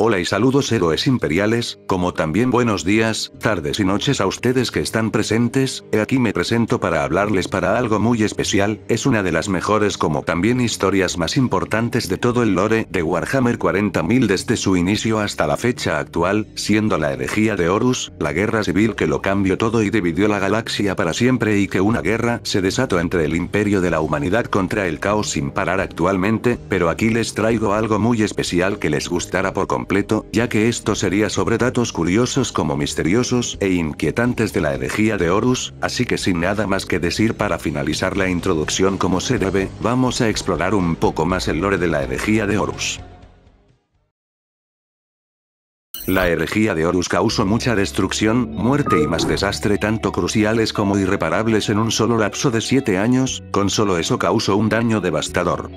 Hola y saludos héroes imperiales, como también buenos días, tardes y noches a ustedes que están presentes. Aquí me presento para hablarles para algo muy especial. Es una de las mejores como también historias más importantes de todo el lore de Warhammer 40.000 desde su inicio hasta la fecha actual, siendo la herejía de Horus, la guerra civil que lo cambió todo y dividió la galaxia para siempre, y que una guerra se desató entre el imperio de la humanidad contra el caos sin parar actualmente. Pero aquí les traigo algo muy especial que les gustará por completo, ya que esto sería sobre datos curiosos como misteriosos e inquietantes de la herejía de Horus. Así que sin nada más que decir, para finalizar la introducción como se debe, vamos a explorar un poco más el lore de la herejía de Horus. La herejía de Horus causó mucha destrucción, muerte y más desastre, tanto cruciales como irreparables, en un solo lapso de 7 años. Con solo eso causó un daño devastador.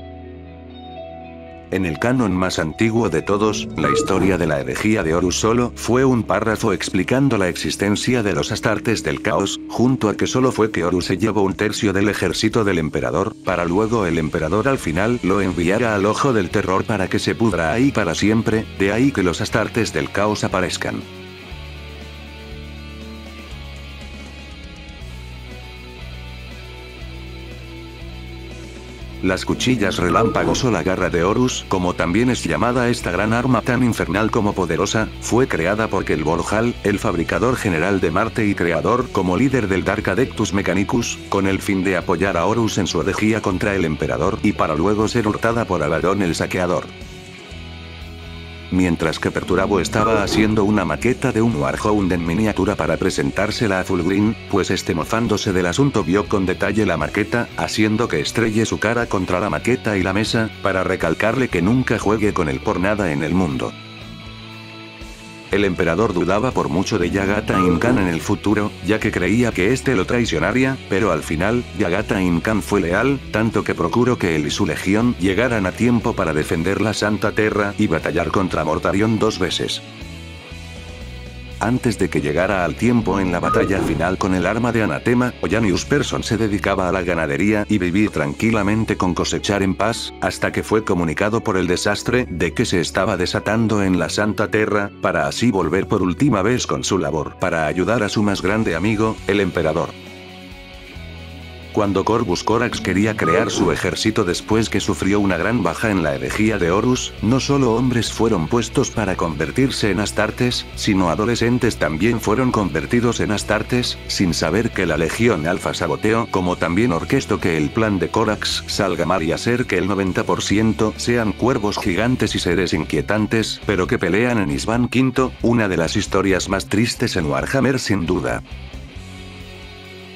En el canon más antiguo de todos, la historia de la herejía de Horus solo fue un párrafo explicando la existencia de los Astartes del caos, junto a que solo fue que Horus se llevó un tercio del ejército del emperador, para luego el emperador al final lo enviara al ojo del terror para que se pudra ahí para siempre. De ahí que los Astartes del caos aparezcan. Las cuchillas relámpagos o la garra de Horus, como también es llamada esta gran arma tan infernal como poderosa, fue creada por Kel Borhal, el fabricador general de Marte y creador como líder del Dark Adeptus Mechanicus, con el fin de apoyar a Horus en su herejía contra el emperador y para luego ser hurtada por Abaddon el saqueador. Mientras que Perturabo estaba haciendo una maqueta de un Warhound en miniatura para presentársela a Fulgrim, pues este, mofándose del asunto, vio con detalle la maqueta, haciendo que estrelle su cara contra la maqueta y la mesa, para recalcarle que nunca juegue con él por nada en el mundo. El emperador dudaba por mucho de Yagatain Khan en el futuro, ya que creía que este lo traicionaría, pero al final, Yagatain Khan fue leal, tanto que procuró que él y su legión llegaran a tiempo para defender la Santa Terra y batallar contra Mortarion 2 veces. Antes de que llegara al tiempo en la batalla final con el arma de Anatema, Ollanius Persson se dedicaba a la ganadería y vivir tranquilamente con cosechar en paz, hasta que fue comunicado por el desastre de que se estaba desatando en la Santa Terra, para así volver por última vez con su labor para ayudar a su más grande amigo, el emperador. Cuando Corvus Corax quería crear su ejército después que sufrió una gran baja en la herejía de Horus, no solo hombres fueron puestos para convertirse en Astartes, sino adolescentes también fueron convertidos en Astartes, sin saber que la Legión Alfa saboteó, como también orquestó que el plan de Corax salga mal y hacer que el 90% sean cuervos gigantes y seres inquietantes, pero que pelean en Isban V, una de las historias más tristes en Warhammer sin duda.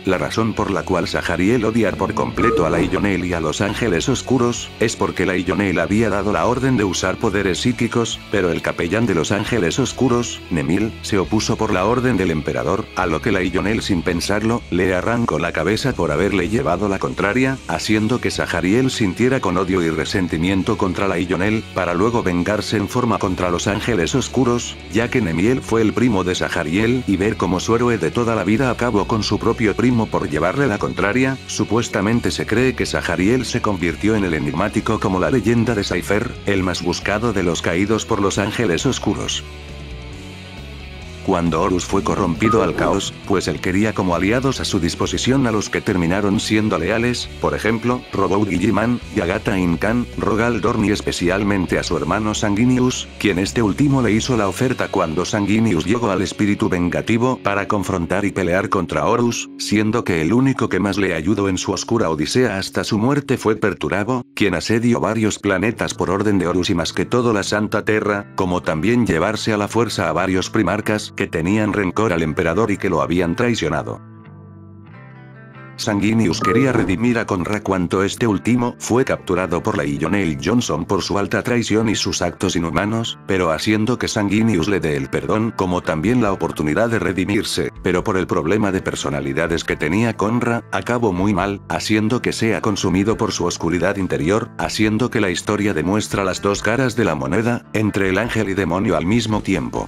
La razón por la cual Zahariel odia por completo a Lionel y a los Ángeles Oscuros, es porque Lionel había dado la orden de usar poderes psíquicos, pero el capellán de los Ángeles Oscuros, Nemil, se opuso por la orden del emperador, a lo que Lionel, sin pensarlo, le arrancó la cabeza por haberle llevado la contraria, haciendo que Zahariel sintiera con odio y resentimiento contra Lionel, para luego vengarse en forma contra los Ángeles Oscuros, ya que Nemiel fue el primo de Zahariel, y ver cómo su héroe de toda la vida acabó con su propio primo por llevarle la contraria. Supuestamente se cree que Zahariel se convirtió en el enigmático como la leyenda de Cypher, el más buscado de los caídos por los Ángeles Oscuros. Cuando Horus fue corrompido al caos, pues él quería como aliados a su disposición a los que terminaron siendo leales, por ejemplo, Roboud Guilliman, Yagatain Khan, Rogal Dorn y especialmente a su hermano Sanguinius, quien este último le hizo la oferta cuando Sanguinius llegó al espíritu vengativo para confrontar y pelear contra Horus, siendo que el único que más le ayudó en su oscura odisea hasta su muerte fue Perturabo, quien asedió varios planetas por orden de Horus y más que todo la Santa Terra, como también llevarse a la fuerza a varios primarcas que tenían rencor al emperador y que lo habían traicionado. Sanguinius quería redimir a Conra cuando este último fue capturado por Lionel Johnson por su alta traición y sus actos inhumanos, pero haciendo que Sanguinius le dé el perdón como también la oportunidad de redimirse, pero por el problema de personalidades que tenía Conra, acabó muy mal, haciendo que sea consumido por su oscuridad interior, haciendo que la historia demuestra las dos caras de la moneda, entre el ángel y demonio al mismo tiempo.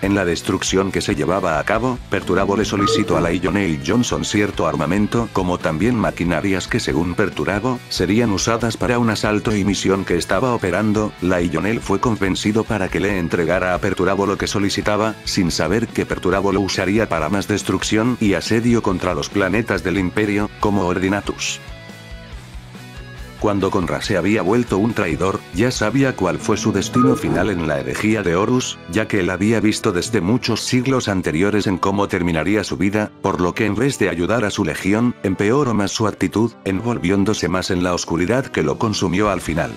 En la destrucción que se llevaba a cabo, Perturabo le solicitó a Lionel Johnson cierto armamento como también maquinarias que según Perturabo, serían usadas para un asalto y misión que estaba operando. Lionel fue convencido para que le entregara a Perturabo lo que solicitaba, sin saber que Perturabo lo usaría para más destrucción y asedio contra los planetas del Imperio, como Ordinatus. Cuando Conra se había vuelto un traidor, ya sabía cuál fue su destino final en la herejía de Horus, ya que él había visto desde muchos siglos anteriores en cómo terminaría su vida, por lo que en vez de ayudar a su legión, empeoró más su actitud, envolviéndose más en la oscuridad que lo consumió al final.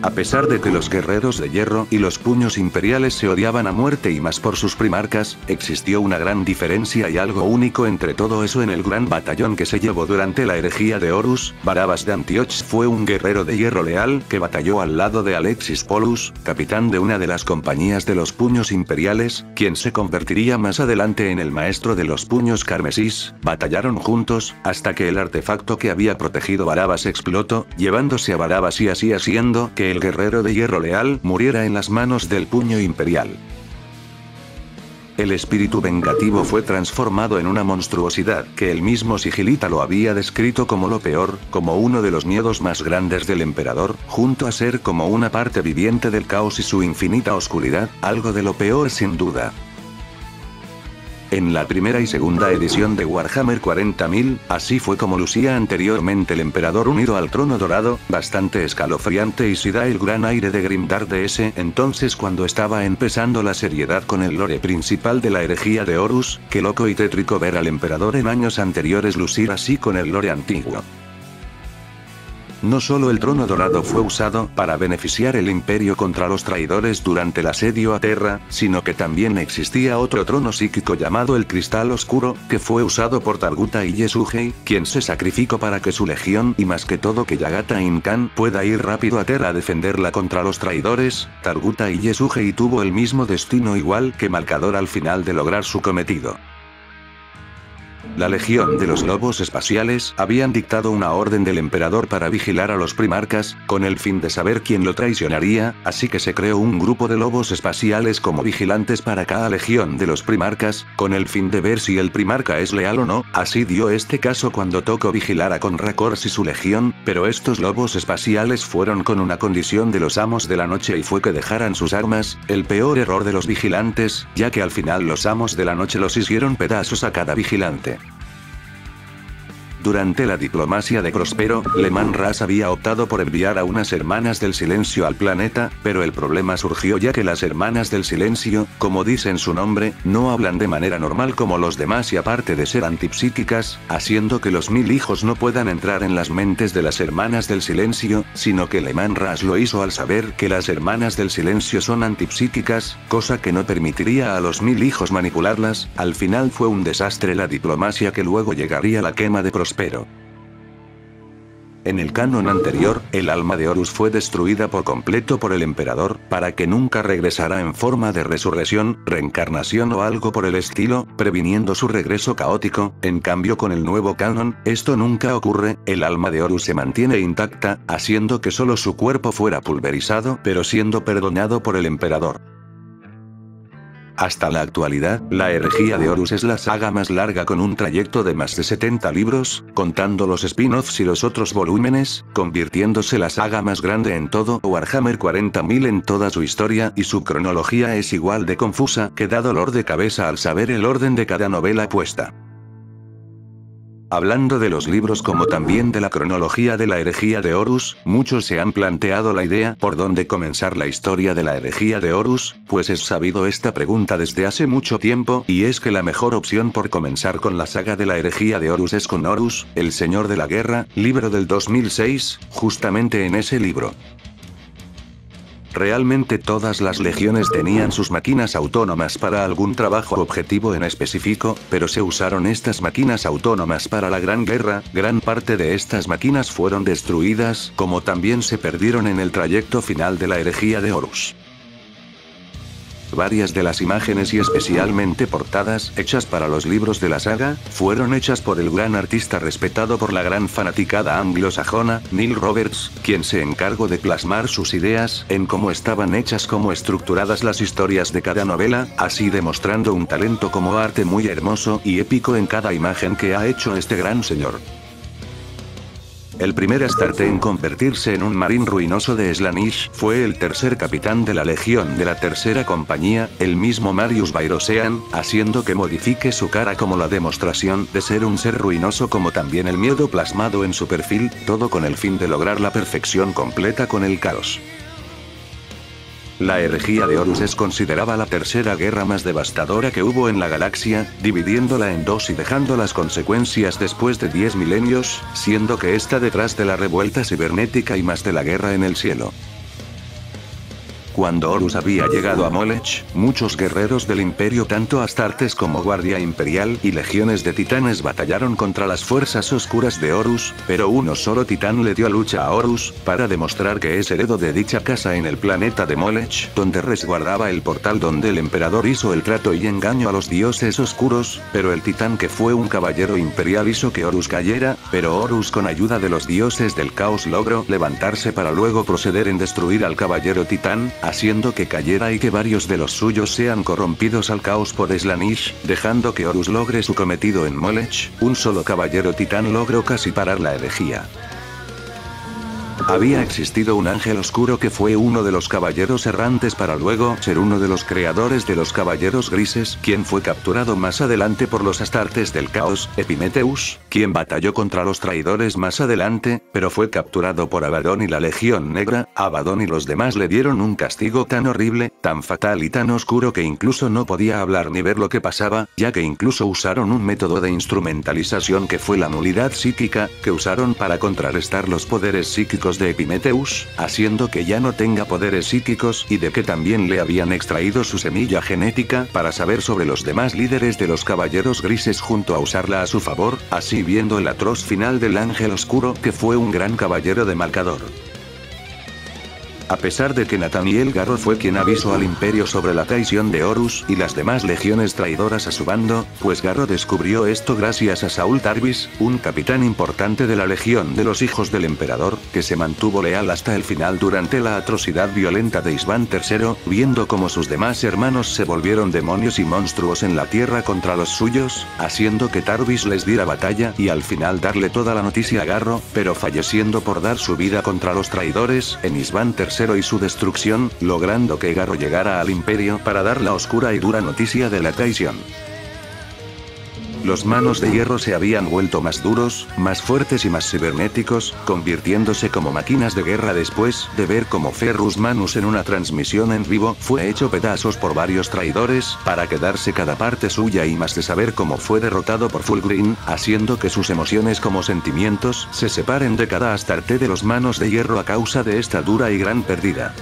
A pesar de que los guerreros de hierro y los puños imperiales se odiaban a muerte y más por sus primarcas, existió una gran diferencia y algo único entre todo eso en el gran batallón que se llevó durante la herejía de Horus. Barabas de Antioch fue un guerrero de hierro leal que batalló al lado de Alexis Polus, capitán de una de las compañías de los puños imperiales, quien se convertiría más adelante en el maestro de los puños carmesís. Batallaron juntos, hasta que el artefacto que había protegido Barabas explotó, llevándose a Barabas y así haciendo que el guerrero de hierro leal muriera en las manos del puño imperial. El espíritu vengativo fue transformado en una monstruosidad que el mismo Sigilita lo había descrito como lo peor, como uno de los miedos más grandes del emperador, junto a ser como una parte viviente del caos y su infinita oscuridad, algo de lo peor sin duda. En la primera y segunda edición de Warhammer 40.000, así fue como lucía anteriormente el emperador unido al trono dorado, bastante escalofriante y sí da el gran aire de Grimdark de ese entonces cuando estaba empezando la seriedad con el lore principal de la herejía de Horus. Qué loco y tétrico ver al emperador en años anteriores lucir así con el lore antiguo. No solo el trono dorado fue usado para beneficiar el imperio contra los traidores durante el asedio a Terra, sino que también existía otro trono psíquico llamado el Cristal Oscuro, que fue usado por Targuta y Yesugei, quien se sacrificó para que su legión y más que todo que Yagata Incan pueda ir rápido a Terra a defenderla contra los traidores. Targuta y Yesugei tuvo el mismo destino igual que Malcador al final de lograr su cometido. La Legión de los Lobos Espaciales habían dictado una orden del emperador para vigilar a los primarcas, con el fin de saber quién lo traicionaría, así que se creó un grupo de lobos espaciales como vigilantes para cada legión de los primarcas, con el fin de ver si el primarca es leal o no. Así dio este caso cuando tocó vigilar a Conra Kors y su legión, pero estos lobos espaciales fueron con una condición de los amos de la noche y fue que dejaran sus armas, el peor error de los vigilantes, ya que al final los amos de la noche los hicieron pedazos a cada vigilante. Durante la diplomacia de Prospero, Leman Russ había optado por enviar a unas hermanas del silencio al planeta, pero el problema surgió ya que las hermanas del silencio, como dicen su nombre, no hablan de manera normal como los demás y aparte de ser antipsíquicas, haciendo que los 1000 hijos no puedan entrar en las mentes de las hermanas del silencio, sino que Leman Russ lo hizo al saber que las hermanas del silencio son antipsíquicas, cosa que no permitiría a los 1000 hijos manipularlas. Al final fue un desastre la diplomacia que luego llegaría la quema de Prospero. En el canon anterior, el alma de Horus fue destruida por completo por el emperador, para que nunca regresara en forma de resurrección, reencarnación o algo por el estilo, previniendo su regreso caótico. En cambio con el nuevo canon, esto nunca ocurre, el alma de Horus se mantiene intacta, haciendo que solo su cuerpo fuera pulverizado, pero siendo perdonado por el emperador. Hasta la actualidad, la herejía de Horus es la saga más larga con un trayecto de más de 70 libros, contando los spin-offs y los otros volúmenes, convirtiéndose la saga más grande en todo Warhammer 40.000 en toda su historia y su cronología es igual de confusa que da dolor de cabeza al saber el orden de cada novela puesta. Hablando de los libros como también de la cronología de la herejía de Horus, muchos se han planteado la idea por dónde comenzar la historia de la herejía de Horus, pues es sabido esta pregunta desde hace mucho tiempo, y es que la mejor opción por comenzar con la saga de la herejía de Horus es con Horus, el Señor de la Guerra, libro del 2006, justamente en ese libro. Realmente todas las legiones tenían sus máquinas autónomas para algún trabajo objetivo en específico, pero se usaron estas máquinas autónomas para la Gran Guerra, gran parte de estas máquinas fueron destruidas, como también se perdieron en el trayecto final de la herejía de Horus. Varias de las imágenes y especialmente portadas hechas para los libros de la saga, fueron hechas por el gran artista respetado por la gran fanaticada anglosajona, Neil Roberts, quien se encargó de plasmar sus ideas en cómo estaban hechas, cómo estructuradas las historias de cada novela, así demostrando un talento como arte muy hermoso y épico en cada imagen que ha hecho este gran señor. El primer Astarte en convertirse en un marín ruinoso de Slaanesh fue el tercer capitán de la Legión de la Tercera Compañía, el mismo Marius Bairosean, haciendo que modifique su cara como la demostración de ser un ser ruinoso, como también el miedo plasmado en su perfil, todo con el fin de lograr la perfección completa con el caos. La herejía de Horus es considerada la tercera guerra más devastadora que hubo en la galaxia, dividiéndola en dos y dejando las consecuencias después de 10 milenios, siendo que está detrás de la revuelta cibernética y más de la guerra en el cielo. Cuando Horus había llegado a Molech, muchos guerreros del Imperio, tanto Astartes como Guardia Imperial y legiones de titanes, batallaron contra las fuerzas oscuras de Horus, pero uno solo titán le dio lucha a Horus, para demostrar que es heredero de dicha casa en el planeta de Molech, donde resguardaba el portal donde el emperador hizo el trato y engaño a los dioses oscuros, pero el titán, que fue un caballero imperial, hizo que Horus cayera, pero Horus, con ayuda de los dioses del caos, logró levantarse para luego proceder en destruir al caballero titán, haciendo que cayera y que varios de los suyos sean corrompidos al caos por Slaanesh, dejando que Horus logre su cometido en Molech. Un solo caballero titán logró casi parar la herejía. Había existido un ángel oscuro que fue uno de los caballeros errantes para luego ser uno de los creadores de los caballeros grises, quien fue capturado más adelante por los Astartes del caos, Epimetheus, quien batalló contra los traidores más adelante, pero fue capturado por Abaddon y la Legión Negra. Abaddon y los demás le dieron un castigo tan horrible, tan fatal y tan oscuro que incluso no podía hablar ni ver lo que pasaba, ya que incluso usaron un método de instrumentalización que fue la nulidad psíquica, que usaron para contrarrestar los poderes psíquicos de Epimetheus, haciendo que ya no tenga poderes psíquicos, y de que también le habían extraído su semilla genética para saber sobre los demás líderes de los caballeros grises, junto a usarla a su favor, así viendo el atroz final del ángel oscuro, que fue un gran caballero de Malcador. A pesar de que Nathaniel Garro fue quien avisó al Imperio sobre la traición de Horus y las demás legiones traidoras a su bando, pues Garro descubrió esto gracias a Saul Tarvis, un capitán importante de la Legión de los Hijos del Emperador, que se mantuvo leal hasta el final durante la atrocidad violenta de Isván III, viendo cómo sus demás hermanos se volvieron demonios y monstruos en la tierra contra los suyos, haciendo que Tarvis les diera batalla y al final darle toda la noticia a Garro, pero falleciendo por dar su vida contra los traidores en Isván III y su destrucción, logrando que Garro llegara al Imperio para dar la oscura y dura noticia de la traición. Los Manos de Hierro se habían vuelto más duros, más fuertes y más cibernéticos, convirtiéndose como máquinas de guerra después de ver cómo Ferrus Manus en una transmisión en vivo fue hecho pedazos por varios traidores, para quedarse cada parte suya, y más de saber cómo fue derrotado por Fulgrim, haciendo que sus emociones como sentimientos se separen de cada Astarte de los Manos de Hierro a causa de esta dura y gran pérdida.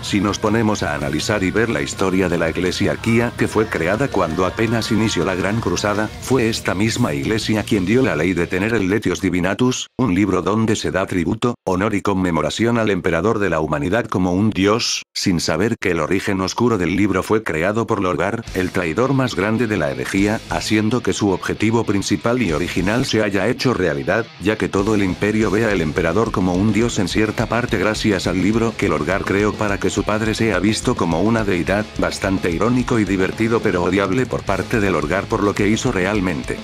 Si nos ponemos a analizar y ver la historia de la Eclesiarquía, que fue creada cuando apenas inició la Gran Cruzada, fue esta misma iglesia quien dio la ley de tener el Letios Divinatus, un libro donde se da tributo, honor y conmemoración al emperador de la humanidad como un dios, sin saber que el origen oscuro del libro fue creado por Lorgar, el traidor más grande de la herejía, haciendo que su objetivo principal y original se haya hecho realidad, ya que todo el imperio vea al emperador como un dios en cierta parte gracias al libro que Lorgar creó para que su padre sea visto como una deidad, bastante irónico y divertido, pero odiable por parte de Lorgar por lo que hizo realmente.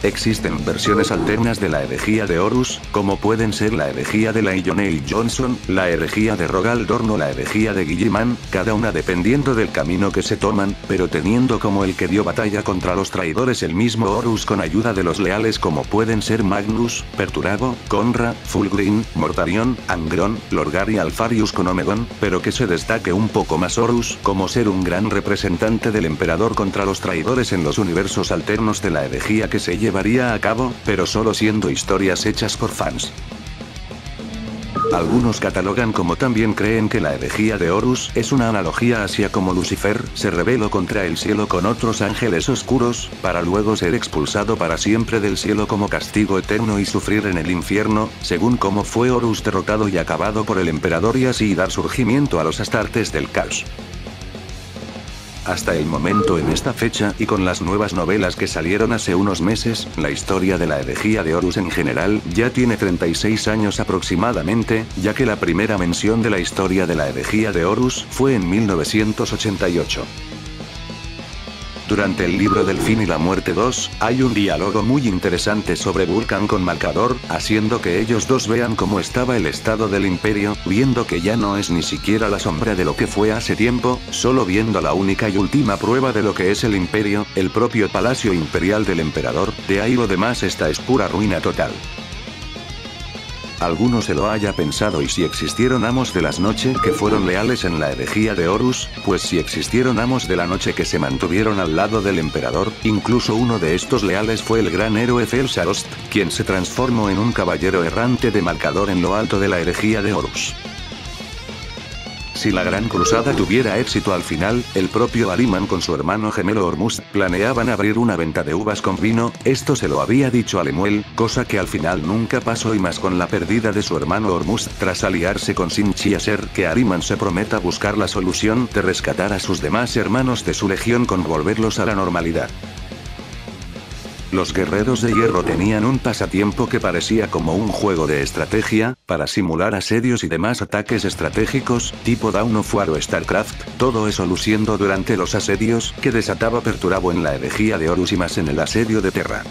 Existen versiones alternas de la herejía de Horus, como pueden ser la herejía de Lionel Johnson, la herejía de Rogal Dorn o la herejía de Guilliman, cada una dependiendo del camino que se toman, pero teniendo como el que dio batalla contra los traidores el mismo Horus con ayuda de los leales como pueden ser Magnus, Perturabo, Conra, Fulgrim, Mortarion, Angron, Lorgar y Alfarius con Omegon, pero que se destaque un poco más Horus como ser un gran representante del emperador contra los traidores en los universos alternos de la herejía que se llevaría a cabo, pero solo siendo historias hechas por fans. Algunos catalogan como también creen que la herejía de Horus es una analogía hacia como Lucifer se rebeló contra el cielo con otros ángeles oscuros, para luego ser expulsado para siempre del cielo como castigo eterno y sufrir en el infierno, según como fue Horus derrotado y acabado por el emperador y así dar surgimiento a los Astartes del caos. Hasta el momento en esta fecha y con las nuevas novelas que salieron hace unos meses, la historia de la herejía de Horus en general ya tiene 36 años aproximadamente, ya que la primera mención de la historia de la herejía de Horus fue en 1988. Durante el libro del fin y la muerte 2, hay un diálogo muy interesante sobre Vulcan con Malcador, haciendo que ellos dos vean cómo estaba el estado del imperio, viendo que ya no es ni siquiera la sombra de lo que fue hace tiempo, solo viendo la única y última prueba de lo que es el imperio, el propio palacio imperial del emperador, de ahí lo demás esta es pura ruina total. Alguno se lo haya pensado y si existieron amos de las noches que fueron leales en la herejía de Horus, pues si existieron amos de la noche que se mantuvieron al lado del emperador, incluso uno de estos leales fue el gran héroe Felsarost, quien se transformó en un caballero errante de Malcador en lo alto de la herejía de Horus. Si la gran cruzada tuviera éxito al final, el propio Ahriman con su hermano gemelo Hormuzd planeaban abrir una venta de uvas con vino, esto se lo había dicho a Lemuel, cosa que al final nunca pasó y más con la pérdida de su hermano Hormuzd tras aliarse con Sinchi hacer que Ahriman se prometa buscar la solución de rescatar a sus demás hermanos de su legión con volverlos a la normalidad. Los guerreros de hierro tenían un pasatiempo que parecía como un juego de estrategia, para simular asedios y demás ataques estratégicos, tipo Dawn of War o StarCraft, todo eso luciendo durante los asedios que desataba Perturabo en la herejía de Horus y más en el asedio de Terra.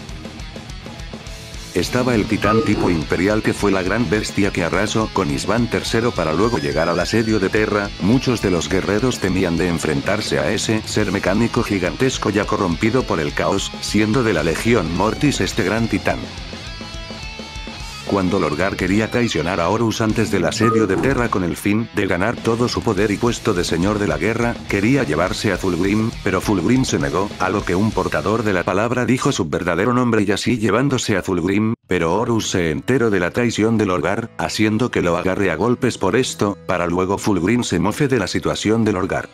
Estaba el titán tipo imperial que fue la gran bestia que arrasó con Isván III para luego llegar al asedio de Terra, muchos de los guerreros temían de enfrentarse a ese ser mecánico gigantesco ya corrompido por el caos, siendo de la Legión Mortis este gran titán. Cuando Lorgar quería traicionar a Horus antes del asedio de Terra con el fin de ganar todo su poder y puesto de señor de la guerra, quería llevarse a Fulgrim, pero Fulgrim se negó, a lo que un portador de la palabra dijo su verdadero nombre y así llevándose a Fulgrim, pero Horus se enteró de la traición de Lorgar, haciendo que lo agarre a golpes por esto, para luego Fulgrim se mofe de la situación de Lorgar.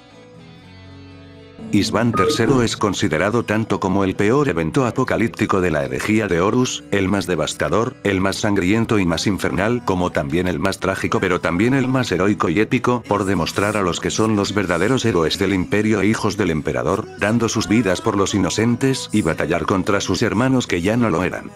Isván III es considerado tanto como el peor evento apocalíptico de la herejía de Horus, el más devastador, el más sangriento y más infernal, como también el más trágico pero también el más heroico y épico, por demostrar a los que son los verdaderos héroes del imperio e hijos del emperador, dando sus vidas por los inocentes y batallar contra sus hermanos que ya no lo eran.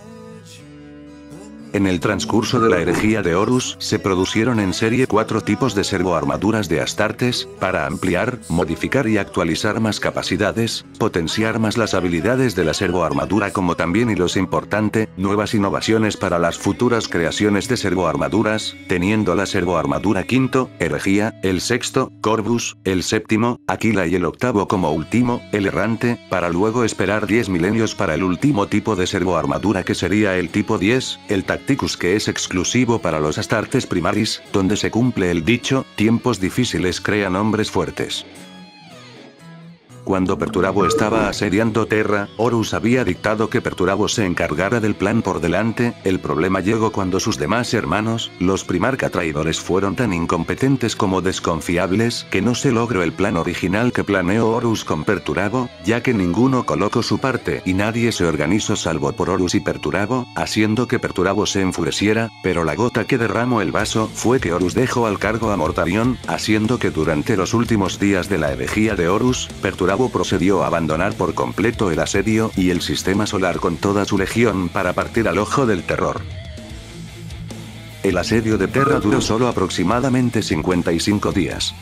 En el transcurso de la herejía de Horus, se produjeron en serie 4 tipos de servoarmaduras de Astartes, para ampliar, modificar y actualizar más capacidades, potenciar más las habilidades de la servoarmadura como también y lo importante, nuevas innovaciones para las futuras creaciones de servoarmaduras, teniendo la servoarmadura quinto, herejía, el sexto, Corvus, el séptimo, Aquila y el octavo como último, el errante, para luego esperar 10 milenios para el último tipo de servoarmadura que sería el tipo 10, el Tacticus que es exclusivo para los Astartes Primaris, donde se cumple el dicho, tiempos difíciles crean hombres fuertes. Cuando Perturabo estaba asediando Terra, Horus había dictado que Perturabo se encargara del plan por delante, el problema llegó cuando sus demás hermanos, los Primarca traidores fueron tan incompetentes como desconfiables que no se logró el plan original que planeó Horus con Perturabo, ya que ninguno colocó su parte y nadie se organizó salvo por Horus y Perturabo, haciendo que Perturabo se enfureciera, pero la gota que derramó el vaso fue que Horus dejó al cargo a Mortarion, haciendo que durante los últimos días de la herejía de Horus, Perturabo procedió a abandonar por completo el asedio y el sistema solar con toda su legión para partir al ojo del terror. El asedio de Terra duró solo aproximadamente 55 días.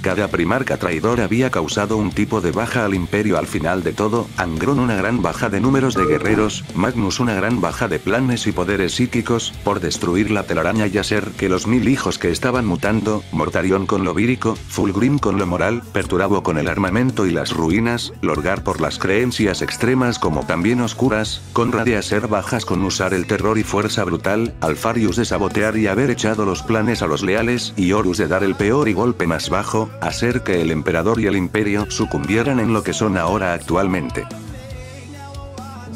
Cada primarca traidor había causado un tipo de baja al imperio al final de todo, Angron una gran baja de números de guerreros, Magnus una gran baja de planes y poderes psíquicos, por destruir la telaraña y hacer que los 1000 hijos que estaban mutando, Mortarion con lo vírico, Fulgrim con lo moral, Perturabo con el armamento y las ruinas, Lorgar por las creencias extremas como también oscuras, Conrad de hacer bajas con usar el terror y fuerza brutal, Alfarius de sabotear y haber echado los planes a los leales, y Horus de dar el peor y golpe más bajo, hacer que el emperador y el imperio sucumbieran en lo que son ahora actualmente.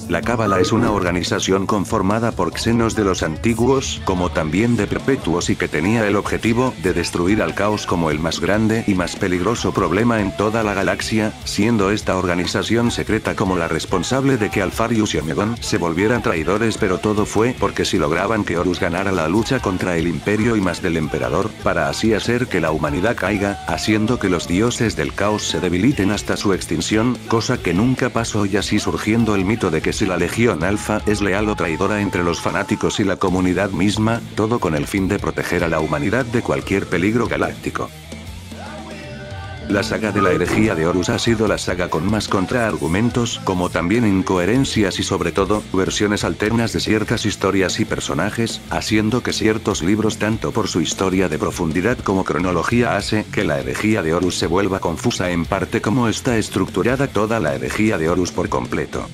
La Cábala es una organización conformada por xenos de los antiguos, como también de perpetuos y que tenía el objetivo de destruir al caos como el más grande y más peligroso problema en toda la galaxia, siendo esta organización secreta como la responsable de que Alpharius y Omegon se volvieran traidores, pero todo fue porque si lograban que Horus ganara la lucha contra el imperio y más del emperador, para así hacer que la humanidad caiga, haciendo que los dioses del caos se debiliten hasta su extinción, cosa que nunca pasó, y así surgiendo el mito de que si la Legión Alfa es leal o traidora entre los fanáticos y la comunidad misma, todo con el fin de proteger a la humanidad de cualquier peligro galáctico. La saga de la herejía de Horus ha sido la saga con más contraargumentos, como también incoherencias y sobre todo, versiones alternas de ciertas historias y personajes, haciendo que ciertos libros tanto por su historia de profundidad como cronología hace que la herejía de Horus se vuelva confusa en parte como está estructurada toda la herejía de Horus por completo.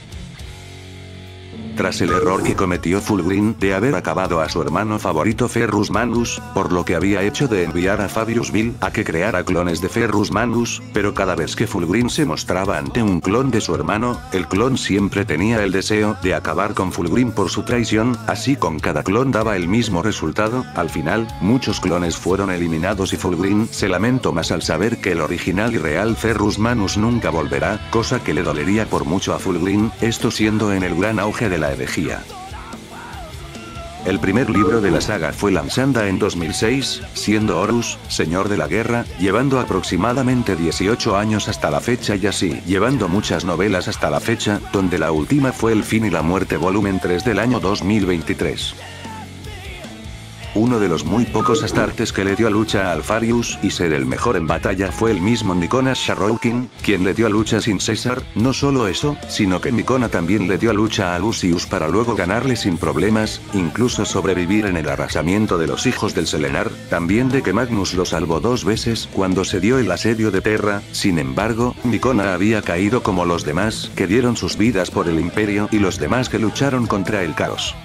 Tras el error que cometió Fulgrim de haber acabado a su hermano favorito Ferrus Manus, por lo que había hecho de enviar a Fabius Bill a que creara clones de Ferrus Manus, pero cada vez que Fulgrim se mostraba ante un clon de su hermano, el clon siempre tenía el deseo de acabar con Fulgrim por su traición, así con cada clon daba el mismo resultado. Al final, muchos clones fueron eliminados y Fulgrim se lamentó más al saber que el original y real Ferrus Manus nunca volverá, cosa que le dolería por mucho a Fulgrim, esto siendo en el gran auge de la herejía. El primer libro de la saga fue lanzada en 2006, siendo Horus, señor de la guerra, llevando aproximadamente 18 años hasta la fecha y así, llevando muchas novelas hasta la fecha, donde la última fue El fin y la muerte volumen 3 del año 2023. Uno de los muy pocos astartes que le dio lucha a Alpharius y ser el mejor en batalla fue el mismo Niconas Sharroukin, quien le dio lucha sin cesar. No solo eso, sino que Nicona también le dio lucha a Lucius para luego ganarle sin problemas, incluso sobrevivir en el arrasamiento de los hijos del Selenar, también de que Magnus lo salvó 2 veces cuando se dio el asedio de Terra. Sin embargo, Nicona había caído como los demás, que dieron sus vidas por el imperio y los demás que lucharon contra el caos.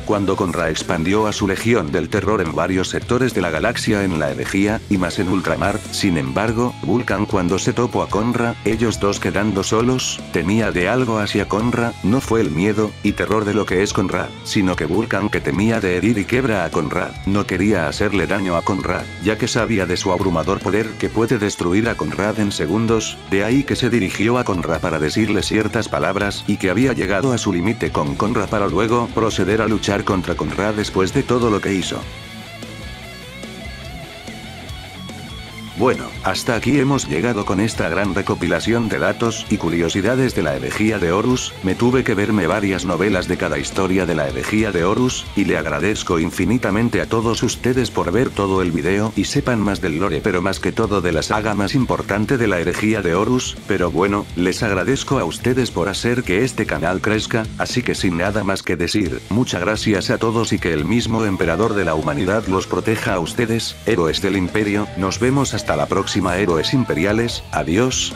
Cuando Conra expandió a su Legión del Terror en varios sectores de la galaxia en la herejía, y más en ultramar, sin embargo, Vulcan cuando se topó a Conra, ellos dos quedando solos, temía de algo hacia Conra, no fue el miedo y terror de lo que es Conra, sino que Vulcan que temía de herir y quebra a Conra, no quería hacerle daño a Conra, ya que sabía de su abrumador poder que puede destruir a Conrad en segundos, de ahí que se dirigió a Conra para decirle ciertas palabras y que había llegado a su límite con Conra para luego proceder a luchar contra Conrad después de todo lo que hizo. Bueno, hasta aquí hemos llegado con esta gran recopilación de datos y curiosidades de la herejía de Horus. Me tuve que verme varias novelas de cada historia de la herejía de Horus, y le agradezco infinitamente a todos ustedes por ver todo el video y sepan más del lore, pero más que todo de la saga más importante de la herejía de Horus. Pero bueno, les agradezco a ustedes por hacer que este canal crezca, así que sin nada más que decir, muchas gracias a todos y que el mismo emperador de la humanidad los proteja a ustedes, héroes del imperio. Nos vemos hasta la próxima, héroes imperiales. Adiós.